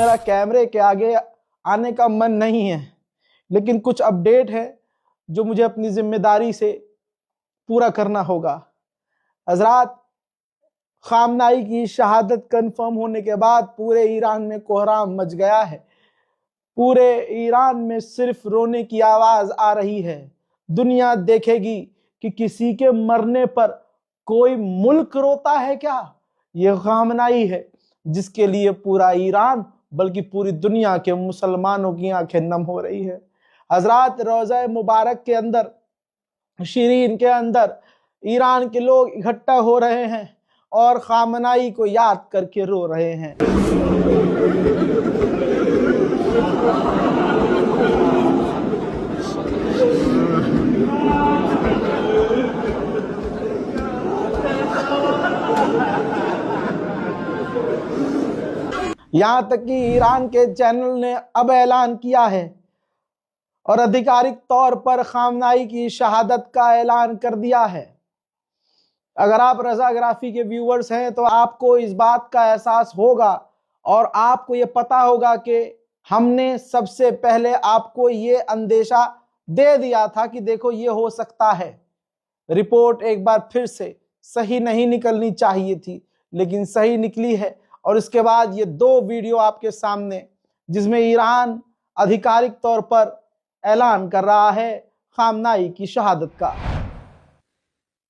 मेरा कैमरे के आगे आने का मन नहीं है, लेकिन कुछ अपडेट है जो मुझे अपनी जिम्मेदारी से पूरा करना होगा। हजरात, खामनाई की शहादत कंफर्म होने के बाद पूरे ईरान में कोहराम मच गया है। पूरे ईरान में सिर्फ रोने की आवाज आ रही है। दुनिया देखेगी कि किसी के मरने पर कोई मुल्क रोता है क्या? ये खामनाई है जिसके लिए पूरा ईरान बल्कि पूरी दुनिया के मुसलमानों की आंखें नम हो रही है। हजरात, रोज़ा मुबारक के अंदर, शिरीन के अंदर ईरान के लोग इकट्ठा हो रहे हैं और खामनाई को याद करके रो रहे हैं। यहां तक कि ईरान के चैनल ने अब ऐलान किया है और आधिकारिक तौर पर खामनाई की शहादत का ऐलान कर दिया है। अगर आप रज़ाग्राफी के व्यूअर्स हैं तो आपको इस बात का एहसास होगा और आपको ये पता होगा कि हमने सबसे पहले आपको ये अंदेशा दे दिया था कि देखो ये हो सकता है। रिपोर्ट एक बार फिर से सही नहीं निकलनी चाहिए थी, लेकिन सही निकली है। और इसके बाद ये 2 वीडियो आपके सामने, जिसमें ईरान आधिकारिक तौर पर ऐलान कर रहा है खामनाई की शहादत का।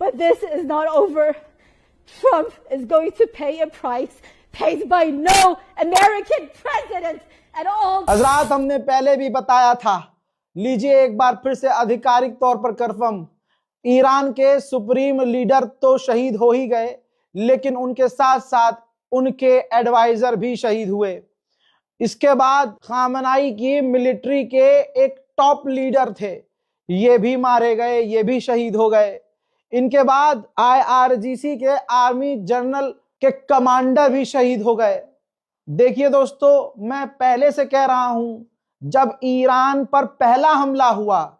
But this is not over. Trump is going to pay a price paid by no American president at all. हजरात, हमने पहले भी बताया था, लीजिए एक बार फिर से आधिकारिक तौर पर कंफर्म। ईरान के सुप्रीम लीडर तो शहीद हो ही गए, लेकिन उनके साथ साथ उनके एडवाइजर भी शहीद हुए। इसके बाद खामनाई की मिलिट्री के एक टॉप लीडर थे, ये भी मारे गए, ये भी शहीद हो गए। इनके बाद IRGC के आर्मी जनरल के कमांडर भी शहीद हो गए। देखिए दोस्तों, मैं पहले से कह रहा हूं, जब ईरान पर पहला हमला हुआ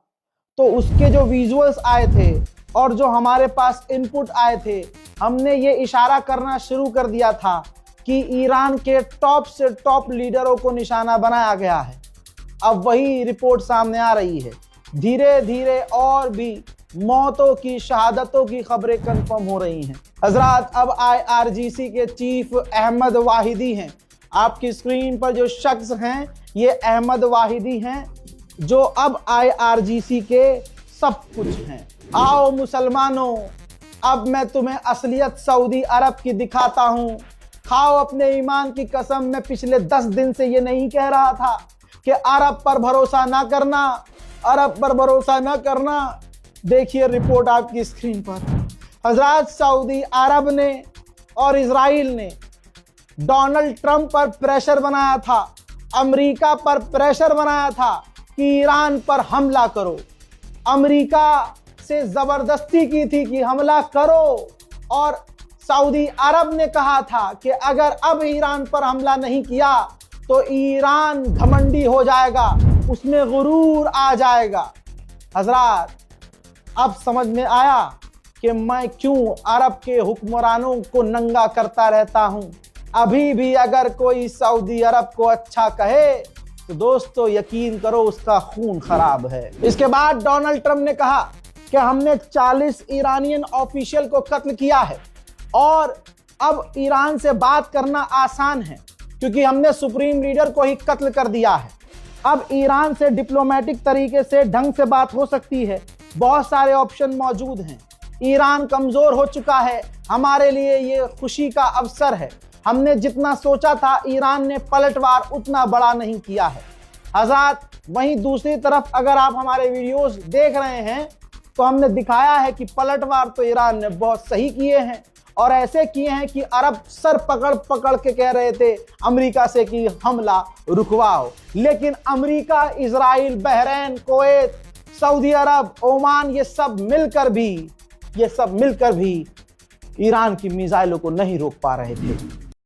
तो उसके जो विजुअल्स आए थे और जो हमारे पास इनपुट आए थे, हमने ये इशारा करना शुरू कर दिया था कि ईरान के टॉप से टॉप लीडरों को निशाना बनाया गया है। अब वही रिपोर्ट सामने आ रही है। धीरे धीरे और भी मौतों की, शहादतों की खबरें कंफर्म हो रही हैं। हजरात, अब IRGC के चीफ अहमद वाहिदी हैं। आपकी स्क्रीन पर जो शख्स हैं ये अहमद वाहिदी हैं, जो अब IRGC के सब कुछ हैं। आओ मुसलमानों, अब मैं तुम्हें असलियत सऊदी अरब की दिखाता हूँ। खाओ अपने ईमान की कसम। मैं पिछले 10 दिन से ये नहीं कह रहा था कि अरब पर भरोसा ना करना, अरब पर भरोसा ना करना। देखिए रिपोर्ट आपकी स्क्रीन पर। हजरत, सऊदी अरब ने और इजराइल ने डोनाल्ड ट्रंप पर प्रेशर बनाया था, अमेरिका पर प्रेशर बनाया था कि ईरान पर हमला करो। अमेरिका से जबरदस्ती की थी कि हमला करो, और सऊदी अरब ने कहा था कि अगर अब ईरान पर हमला नहीं किया तो ईरान घमंडी हो जाएगा, उसमें गुरूर आ जाएगा। हजरात, अब समझ में आया कि मैं क्यों अरब के हुक्मरानों को नंगा करता रहता हूं। अभी भी अगर कोई सऊदी अरब को अच्छा कहे तो दोस्तों यकीन करो उसका खून खराब है। इसके बाद डोनाल्ड ट्रंप ने कहा कि हमने 40 ईरानियन ऑफिशियल को कत्ल किया है और अब ईरान से बात करना आसान है क्योंकि हमने सुप्रीम लीडर को ही कत्ल कर दिया है। अब ईरान से डिप्लोमेटिक तरीके से ढंग से बात हो सकती है। बहुत सारे ऑप्शन मौजूद हैं। ईरान कमजोर हो चुका है, हमारे लिए ये खुशी का अवसर है। हमने जितना सोचा था ईरान ने पलटवार उतना बड़ा नहीं किया है। हज़रात, वहीं दूसरी तरफ अगर आप हमारे वीडियोस देख रहे हैं तो हमने दिखाया है कि पलटवार तो ईरान ने बहुत सही किए हैं, और ऐसे किए हैं कि अरब सर पकड़ पकड़ के कह रहे थे अमेरिका से कि हमला रुकवाओ, लेकिन America, Israel, Bahrain, Kuwait, Saudi Arab, Oman, ये सब मिलकर भी ईरान की मिसाइलों को नहीं रोक पा रहे थे।